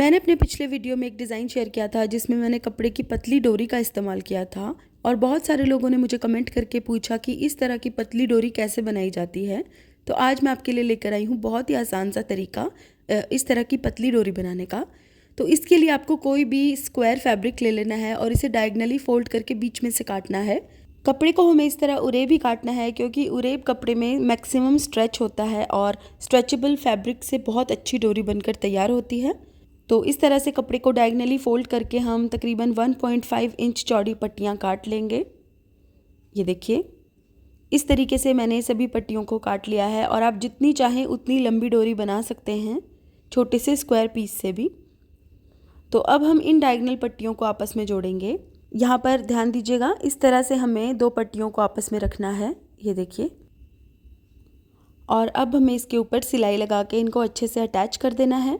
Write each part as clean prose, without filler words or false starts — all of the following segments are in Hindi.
मैंने अपने पिछले वीडियो में एक डिज़ाइन शेयर किया था जिसमें मैंने कपड़े की पतली डोरी का इस्तेमाल किया था और बहुत सारे लोगों ने मुझे कमेंट करके पूछा कि इस तरह की पतली डोरी कैसे बनाई जाती है। तो आज मैं आपके लिए लेकर आई हूँ बहुत ही आसान सा तरीका इस तरह की पतली डोरी बनाने का। तो इसके लिए आपको कोई भी स्क्वायर फैब्रिक ले लेना है और इसे डायगनली फोल्ड करके बीच में से काटना है। कपड़े को हमें इस तरह उरेब ही काटना है क्योंकि उरेब कपड़े में मैक्सिमम स्ट्रेच होता है और स्ट्रेचेबल फैब्रिक से बहुत अच्छी डोरी बनकर तैयार होती है। तो इस तरह से कपड़े को डायगनली फोल्ड करके हम तकरीबन 1.5 इंच चौड़ी पट्टियाँ काट लेंगे। ये देखिए, इस तरीके से मैंने सभी पट्टियों को काट लिया है और आप जितनी चाहें उतनी लंबी डोरी बना सकते हैं, छोटे से स्क्वायर पीस से भी। तो अब हम इन डायगनल पट्टियों को आपस में जोड़ेंगे। यहाँ पर ध्यान दीजिएगा, इस तरह से हमें दो पट्टियों को आपस में रखना है। ये देखिए, और अब हमें इसके ऊपर सिलाई लगा के इनको अच्छे से अटैच कर देना है।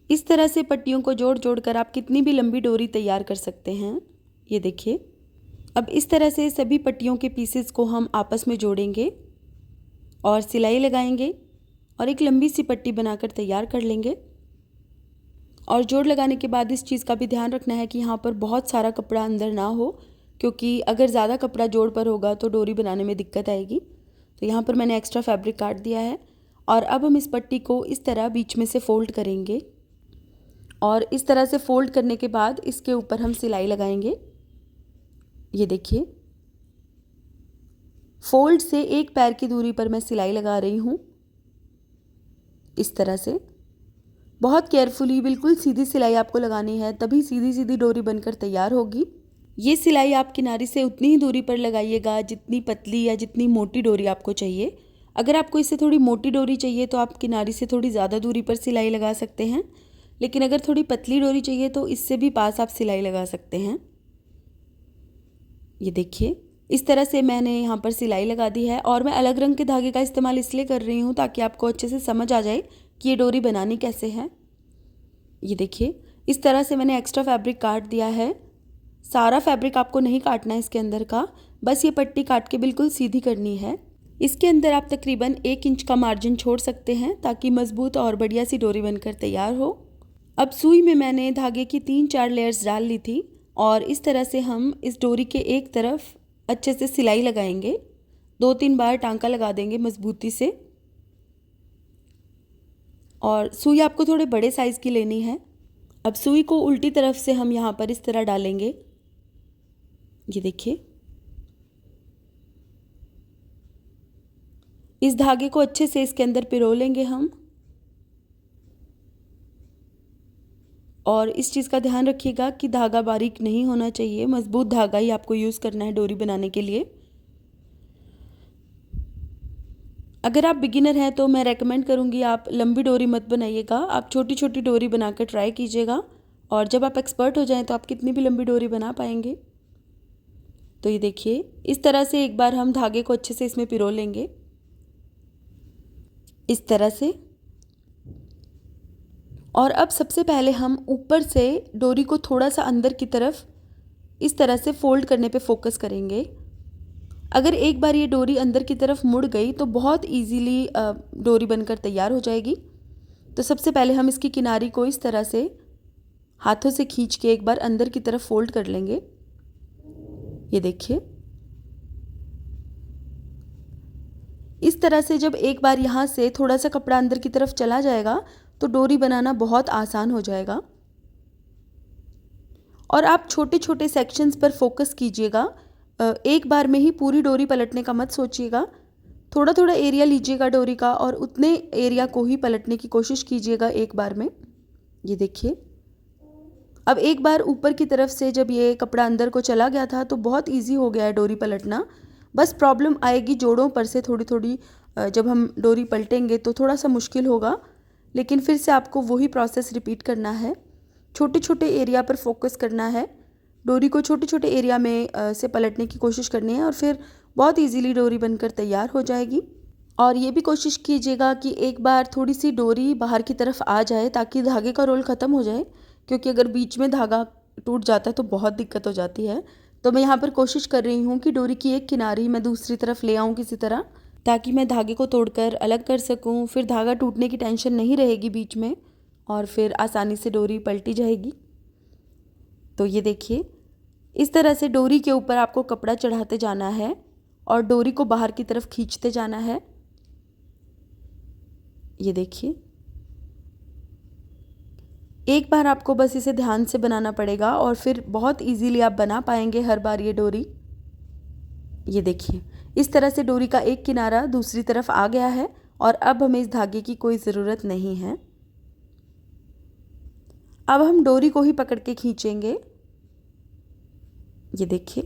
इस तरह से पट्टियों को जोड़ जोड़ कर आप कितनी भी लंबी डोरी तैयार कर सकते हैं। ये देखिए, अब इस तरह से सभी पट्टियों के पीसेस को हम आपस में जोड़ेंगे और सिलाई लगाएंगे और एक लंबी सी पट्टी बनाकर तैयार कर लेंगे। और जोड़ लगाने के बाद इस चीज़ का भी ध्यान रखना है कि यहाँ पर बहुत सारा कपड़ा अंदर ना हो, क्योंकि अगर ज़्यादा कपड़ा जोड़ पर होगा तो डोरी बनाने में दिक्कत आएगी। तो यहाँ पर मैंने एक्स्ट्रा फैब्रिक काट दिया है और अब हम इस पट्टी को इस तरह बीच में से फोल्ड करेंगे और इस तरह से फोल्ड करने के बाद इसके ऊपर हम सिलाई लगाएंगे। ये देखिए, फोल्ड से एक पैर की दूरी पर मैं सिलाई लगा रही हूँ। इस तरह से बहुत केयरफुली, बिल्कुल सीधी सिलाई आपको लगानी है, तभी सीधी सीधी डोरी बनकर तैयार होगी। ये सिलाई आप किनारे से उतनी ही दूरी पर लगाइएगा जितनी पतली या जितनी मोटी डोरी आपको चाहिए। अगर आपको इससे थोड़ी मोटी डोरी चाहिए तो आप किनारे से थोड़ी ज़्यादा दूरी पर सिलाई लगा सकते हैं, लेकिन अगर थोड़ी पतली डोरी चाहिए तो इससे भी पास आप सिलाई लगा सकते हैं। ये देखिए, इस तरह से मैंने यहाँ पर सिलाई लगा दी है और मैं अलग रंग के धागे का इस्तेमाल इसलिए कर रही हूँ ताकि आपको अच्छे से समझ आ जाए कि ये डोरी बनानी कैसे है। ये देखिए, इस तरह से मैंने एक्स्ट्रा फैब्रिक काट दिया है। सारा फैब्रिक आपको नहीं काटना है इसके अंदर का, बस ये पट्टी काट के बिल्कुल सीधी करनी है। इसके अंदर आप तकरीबन 1 इंच का मार्जिन छोड़ सकते हैं ताकि मजबूत और बढ़िया सी डोरी बनकर तैयार हो। अब सुई में मैंने धागे की 3-4 लेयर्स डाल ली थी और इस तरह से हम इस डोरी के एक तरफ अच्छे से सिलाई लगाएंगे। 2-3 बार टांका लगा देंगे मजबूती से और सुई आपको थोड़े बड़े साइज़ की लेनी है। अब सुई को उल्टी तरफ से हम यहाँ पर इस तरह डालेंगे। ये देखिए, इस धागे को अच्छे से इसके अंदर पिरो लेंगे हम और इस चीज़ का ध्यान रखिएगा कि धागा बारीक नहीं होना चाहिए, मजबूत धागा ही आपको यूज़ करना है डोरी बनाने के लिए। अगर आप बिगिनर हैं तो मैं रेकमेंड करूँगी आप लंबी डोरी मत बनाइएगा, आप छोटी छोटी डोरी बनाकर ट्राई कीजिएगा और जब आप एक्सपर्ट हो जाएं तो आप कितनी भी लंबी डोरी बना पाएंगे। तो ये देखिए, इस तरह से एक बार हम धागे को अच्छे से इसमें पिरो लेंगे, इस तरह से। और अब सबसे पहले हम ऊपर से डोरी को थोड़ा सा अंदर की तरफ इस तरह से फोल्ड करने पे फोकस करेंगे। अगर एक बार ये डोरी अंदर की तरफ मुड़ गई तो बहुत इजीली डोरी बनकर तैयार हो जाएगी। तो सबसे पहले हम इसकी किनारी को इस तरह से हाथों से खींच के एक बार अंदर की तरफ फोल्ड कर लेंगे। ये देखिए, इस तरह से जब एक बार यहाँ से थोड़ा सा कपड़ा अंदर की तरफ चला जाएगा तो डोरी बनाना बहुत आसान हो जाएगा। और आप छोटे छोटे सेक्शंस पर फोकस कीजिएगा, एक बार में ही पूरी डोरी पलटने का मत सोचिएगा। थोड़ा थोड़ा एरिया लीजिएगा डोरी का और उतने एरिया को ही पलटने की कोशिश कीजिएगा एक बार में। ये देखिए, अब एक बार ऊपर की तरफ से जब ये कपड़ा अंदर को चला गया था तो बहुत ईजी हो गया है डोरी पलटना। बस प्रॉब्लम आएगी जोड़ों पर से थोड़ी थोड़ी, जब हम डोरी पलटेंगे तो थोड़ा सा मुश्किल होगा, लेकिन फिर से आपको वही प्रोसेस रिपीट करना है। छोटे छोटे एरिया पर फोकस करना है, डोरी को छोटे छोटे एरिया में से पलटने की कोशिश करनी है और फिर बहुत इजीली डोरी बनकर तैयार हो जाएगी। और ये भी कोशिश कीजिएगा कि एक बार थोड़ी सी डोरी बाहर की तरफ आ जाए ताकि धागे का रोल ख़त्म हो जाए, क्योंकि अगर बीच में धागा टूट जाता है तो बहुत दिक्कत हो जाती है। तो मैं यहाँ पर कोशिश कर रही हूँ कि डोरी की एक किनारी मैं दूसरी तरफ ले आऊँ किसी तरह, ताकि मैं धागे को तोड़कर अलग कर सकूं। फिर धागा टूटने की टेंशन नहीं रहेगी बीच में और फिर आसानी से डोरी पलटी जाएगी। तो ये देखिए, इस तरह से डोरी के ऊपर आपको कपड़ा चढ़ाते जाना है और डोरी को बाहर की तरफ खींचते जाना है। ये देखिए, एक बार आपको बस इसे ध्यान से बनाना पड़ेगा और फिर बहुत इजीली आप बना पाएंगे हर बार ये डोरी। ये देखिए, इस तरह से डोरी का एक किनारा दूसरी तरफ आ गया है और अब हमें इस धागे की कोई ज़रूरत नहीं है। अब हम डोरी को ही पकड़ के खींचेंगे। ये देखिए,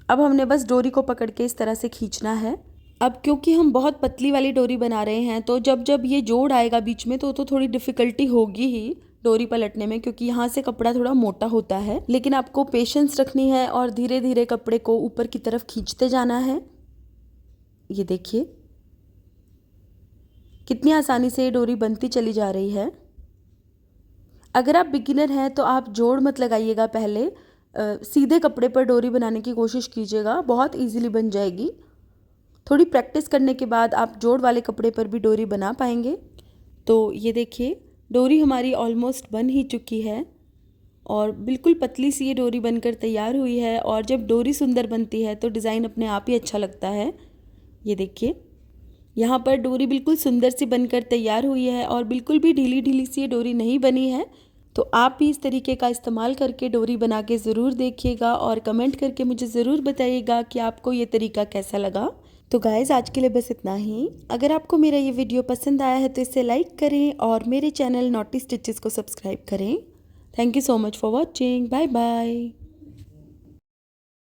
अब हमने बस डोरी को पकड़ के इस तरह से खींचना है। अब क्योंकि हम बहुत पतली वाली डोरी बना रहे हैं तो जब ये जोड़ आएगा बीच में तो थोड़ी डिफ़िकल्टी होगी ही डोरी पलटने में, क्योंकि यहाँ से कपड़ा थोड़ा मोटा होता है। लेकिन आपको पेशेंस रखनी है और धीरे धीरे कपड़े को ऊपर की तरफ खींचते जाना है। ये देखिए, कितनी आसानी से ये डोरी बनती चली जा रही है। अगर आप बिगिनर हैं तो आप जोड़ मत लगाइएगा, पहले सीधे कपड़े पर डोरी बनाने की कोशिश कीजिएगा, बहुत इजीली बन जाएगी। थोड़ी प्रैक्टिस करने के बाद आप जोड़ वाले कपड़े पर भी डोरी बना पाएंगे। तो ये देखिए, डोरी हमारी ऑलमोस्ट बन ही चुकी है और बिल्कुल पतली सी ये डोरी बनकर तैयार हुई है। और जब डोरी सुंदर बनती है तो डिज़ाइन अपने आप ही अच्छा लगता है। ये देखिए, यहाँ पर डोरी बिल्कुल सुंदर सी बनकर तैयार हुई है और बिल्कुल भी ढीली ढीली सी ये डोरी नहीं बनी है। तो आप भी इस तरीके का इस्तेमाल करके डोरी बना के ज़रूर देखिएगा और कमेंट करके मुझे ज़रूर बताइएगा कि आपको ये तरीका कैसा लगा। तो गाइज़, आज के लिए बस इतना ही। अगर आपको मेरा ये वीडियो पसंद आया है तो इसे लाइक करें और मेरे चैनल नॉटी स्टिचेस को सब्सक्राइब करें। Thank you so much for watching. Bye bye.